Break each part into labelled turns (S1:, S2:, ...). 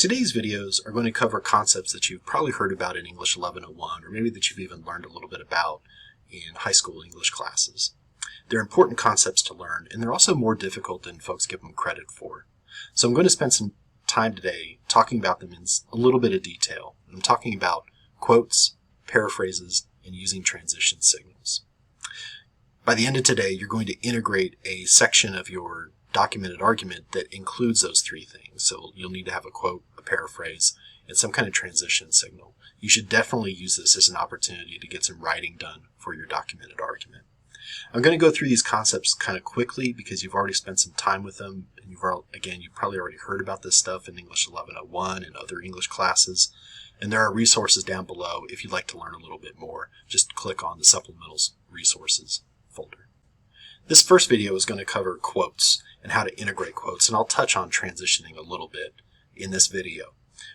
S1: Today's videos are going to cover concepts that you've probably heard about in English 1101, or maybe that you've even learned a little bit about in high school English classes. They're important concepts to learn, and they're also more difficult than folks give them credit for. So I'm going to spend some time today talking about them in a little bit of detail. I'm talking about quotes, paraphrases, and using transition signals. By the end of today, you're going to integrate a section of your documented argument that includes those three things. So you'll need to have a quote, a paraphrase, and some kind of transition signal. You should definitely use this as an opportunity to get some writing done for your documented argument. I'm going to go through these concepts kind of quickly because you've already spent some time with them, and you've probably already heard about this stuff in English 1101 and other English classes. And there are resources down below if you'd like to learn a little bit more. Just click on the Supplementals Resources folder. This first video is going to cover quotes and how to integrate quotes, and I'll touch on transitioning a little bit in this video.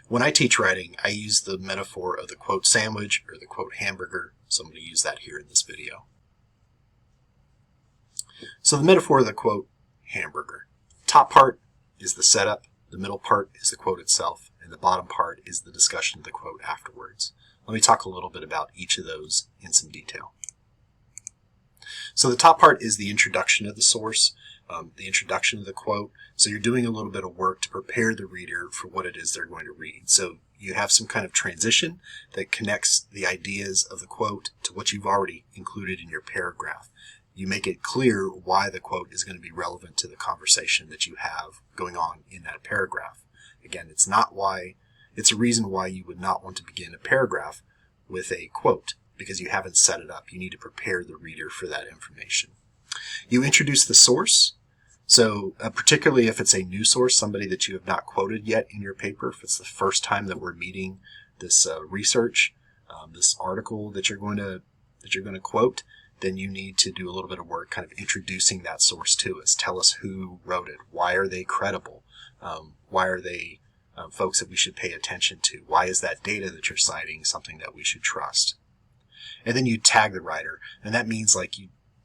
S1: When I teach writing, I use the metaphor of the quote sandwich or the quote hamburger, so I'm going to use that here in this video. So the metaphor of the quote hamburger. Top part is the setup, the middle part is the quote itself, and the bottom part is the discussion of the quote afterwards. Let me talk a little bit about each of those in some detail. So the top part is the introduction of the source, the introduction of the quote. So you're doing a little bit of work to prepare the reader for what it is they're going to read. So you have some kind of transition that connects the ideas of the quote to what you've already included in your paragraph. You make it clear why the quote is going to be relevant to the conversation that you have going on in that paragraph. Again, it's a reason why you would not want to begin a paragraph with a quote, because you haven't set it up. You need to prepare the reader for that information. You introduce the source. So particularly if it's a new source, somebody that you have not quoted yet in your paper, if it's the first time that we're meeting this research, this article that you're going to quote, then you need to do a little bit of work kind of introducing that source to us. Tell us who wrote it. Why are they credible? Why are they folks that we should pay attention to? Why is that data that you're citing something that we should trust? And then you tag the writer, and that means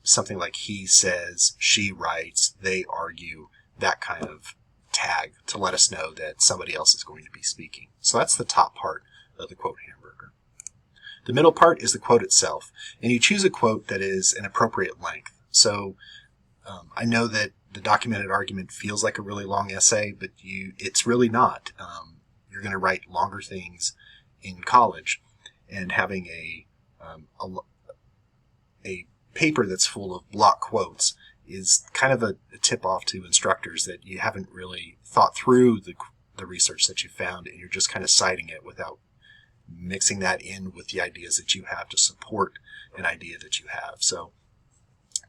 S1: something like he says, she writes, they argue, that kind of tag to let us know that somebody else is going to be speaking. So that's the top part of the quote hamburger. The middle part is the quote itself, and you choose a quote that is an appropriate length. So I know that the documented argument feels like a really long essay, but it's really not. You're going to write longer things in college, and having a paper that's full of block quotes is kind of a tip-off to instructors that you haven't really thought through the research that you found, and you're just kind of citing it without mixing that in with the ideas that you have to support an idea that you have. So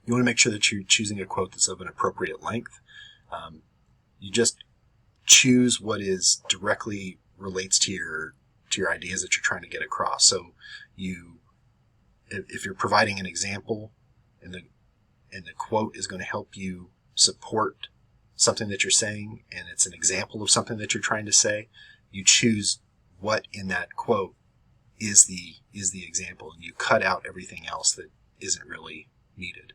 S1: you want to make sure that you're choosing a quote that's of an appropriate length. You just choose what is directly relates to your ideas that you're trying to get across. So if you're providing an example and the quote is going to help you support something that you're saying, and it's an example of something that you're trying to say, you choose what in that quote is the example, and you cut out everything else that isn't really needed.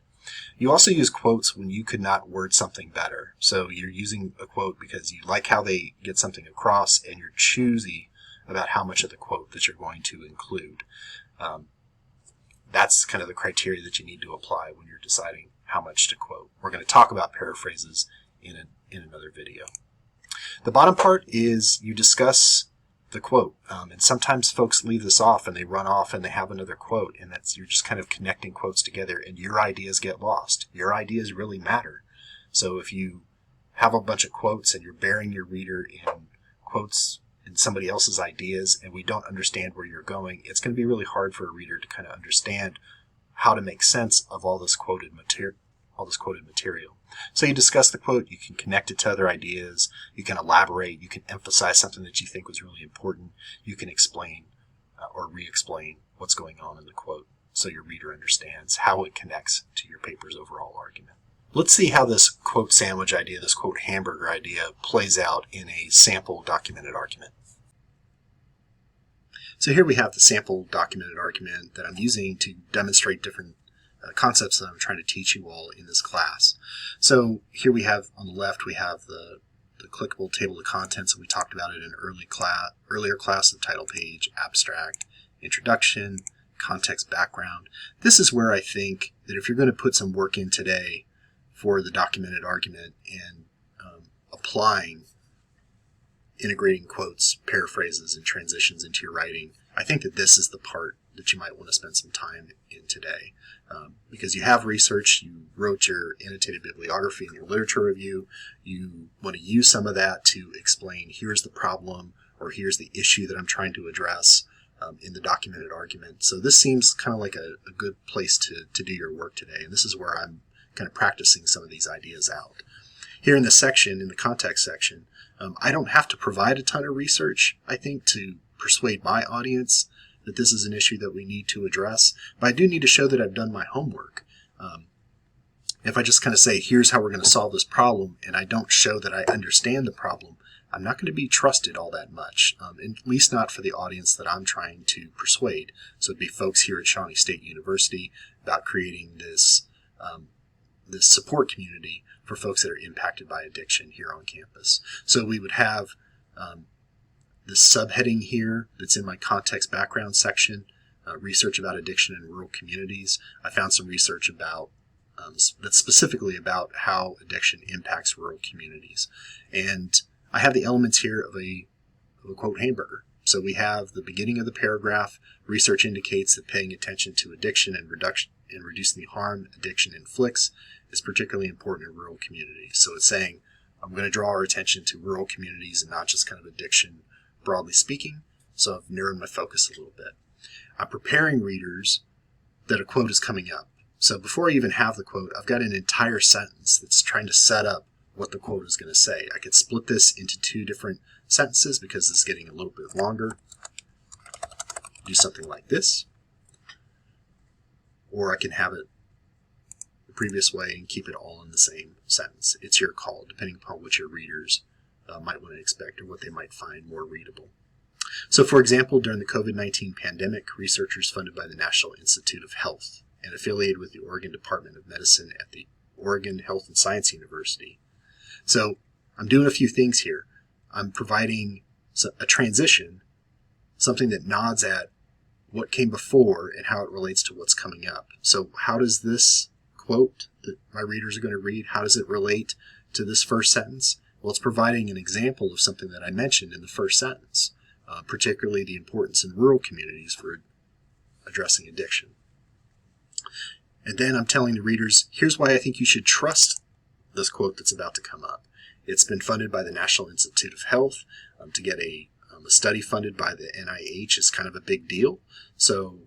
S1: You also use quotes when you could not word something better. So you're using a quote because you like how they get something across, and you're choosy about how much of the quote that you're going to include. That's kind of the criteria that you need to apply when you're deciding how much to quote. We're going to talk about paraphrases in another video. The bottom part is you discuss the quote, and sometimes folks leave this off and they run off and they have another quote, and you're just kind of connecting quotes together, and your ideas get lost. Your ideas really matter. So if you have a bunch of quotes and you're burying your reader in quotes in somebody else's ideas, and we don't understand where you're going, it's going to be really hard for a reader to kind of understand how to make sense of all this quoted material. So you discuss the quote, you can connect it to other ideas, you can elaborate, you can emphasize something that you think was really important, you can explain or re-explain what's going on in the quote so your reader understands how it connects to your paper's overall argument. Let's see how this quote sandwich idea, this quote hamburger idea, plays out in a sample documented argument. So here we have the sample documented argument that I'm using to demonstrate different concepts that I'm trying to teach you all in this class. So here we have, on the left, we have the the clickable table of contents, and we talked about it in earlier class, the title page, abstract, introduction, context, background. This is where I think that if you're going to put some work in today for the documented argument and applying integrating quotes, paraphrases, and transitions into your writing, I think that this is the part that you might want to spend some time in today. Because you have research, you wrote your annotated bibliography and your literature review, you want to use some of that to explain here's the problem or here's the issue that I'm trying to address in the documented argument. So this seems kind of like a good place to do your work today, and this is where I'm kind of practicing some of these ideas out. Here in this section, in the context section, I don't have to provide a ton of research, I think, to persuade my audience that this is an issue that we need to address, but I do need to show that I've done my homework. If I just kind of say, here's how we're going to solve this problem, and I don't show that I understand the problem, I'm not going to be trusted all that much, at least not for the audience that I'm trying to persuade. So it'd be folks here at Shawnee State University about creating this support community for folks that are impacted by addiction here on campus. So we would have this subheading here that's in my context background section, research about addiction in rural communities. I found some research about that's specifically about how addiction impacts rural communities. And I have the elements here of a quote hamburger. So we have the beginning of the paragraph. Research indicates that paying attention to addiction and reducing the harm addiction inflicts is particularly important in rural communities. So it's saying, I'm going to draw our attention to rural communities and not just kind of addiction broadly speaking. So I've narrowed my focus a little bit. I'm preparing readers that a quote is coming up. So before I even have the quote, I've got an entire sentence that's trying to set up what the quote is going to say. I could split this into two different sentences because it's getting a little bit longer. Do something like this. Or I can have it the previous way and keep it all in the same sentence. It's your call, depending upon what your readers might want to expect or what they might find more readable. So for example, during the COVID-19 pandemic, researchers funded by the National Institute of Health and affiliated with the Oregon Department of Medicine at the Oregon Health and Science University. So I'm doing a few things here. I'm providing a transition, something that nods at what came before and how it relates to what's coming up. So how does this quote that my readers are going to read, how does it relate to this first sentence? Well, it's providing an example of something that I mentioned in the first sentence, particularly the importance in rural communities for addressing addiction. And then I'm telling the readers, here's why I think you should trust this quote that's about to come up. It's been funded by the National Institute of Health. To get a study funded by the NIH is kind of a big deal. So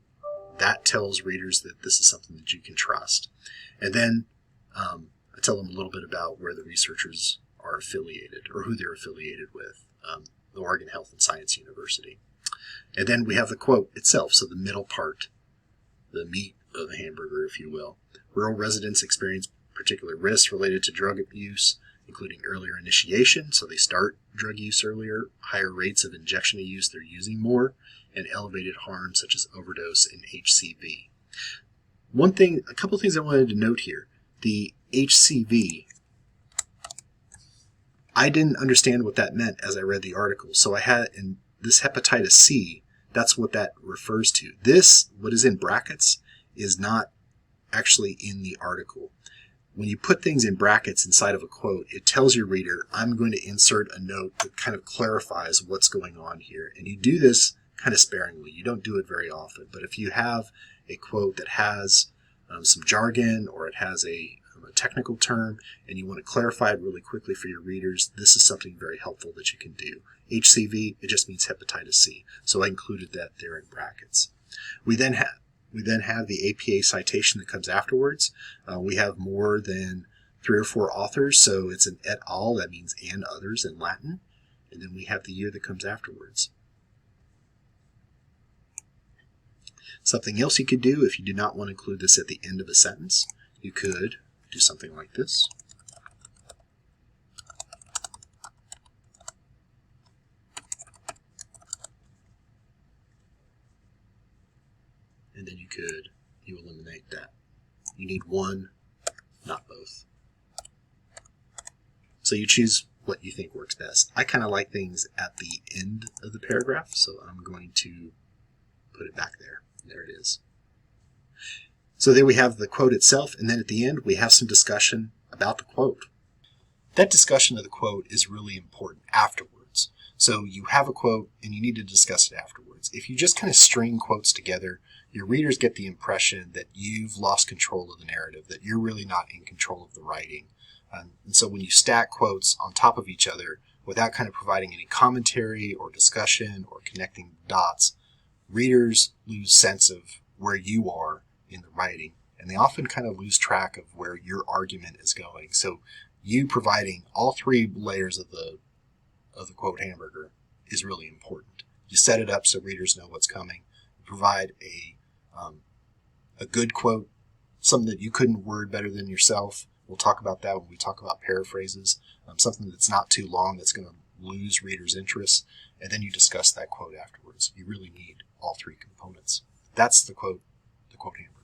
S1: that tells readers that this is something that you can trust. And then I tell them a little bit about where the researchers are affiliated or who they're affiliated with, the Oregon Health and Science University. And then we have the quote itself, so the middle part, the meat of the hamburger, if you will. Rural residents experience particular risks related to drug abuse, including earlier initiation, so they start drug use earlier, higher rates of injection use, they're using more, and elevated harms such as overdose and HCV. A couple things I wanted to note here. The HCV, I didn't understand what that meant as I read the article. So I had, in this hepatitis C, that's what that refers to. This, what is in brackets, is not actually in the article. When you put things in brackets inside of a quote, it tells your reader, I'm going to insert a note that kind of clarifies what's going on here. And you do this kind of sparingly. You don't do it very often. But if you have a quote that has some jargon or it has a technical term and you want to clarify it really quickly for your readers, this is something very helpful that you can do. HCV, it just means hepatitis C. So I included that there in brackets. We then have the APA citation that comes afterwards. We have more than 3 or 4 authors, so it's an et al. That means and others in Latin. And then we have the year that comes afterwards. Something else you could do if you do not want to include this at the end of a sentence, you could do something like this. And then you eliminate that. You need one, not both. So you choose what you think works best. I kind of like things at the end of the paragraph, so I'm going to put it back there. There it is. So there we have the quote itself, and then at the end we have some discussion about the quote. That discussion of the quote is really important afterwards. So you have a quote and you need to discuss it afterwards. If you just kind of string quotes together, your readers get the impression that you've lost control of the narrative, that you're really not in control of the writing. And so when you stack quotes on top of each other without kind of providing any commentary or discussion or connecting dots, readers lose sense of where you are in the writing, and they often kind of lose track of where your argument is going. So you providing all three layers of the quote hamburger is really important. You set it up so readers know what's coming. You provide a good quote, something that you couldn't word better than yourself. We'll talk about that when we talk about paraphrases. Something that's not too long that's going to lose readers' interest. And then you discuss that quote afterwards. You really need all three components. That's the quote hamburger.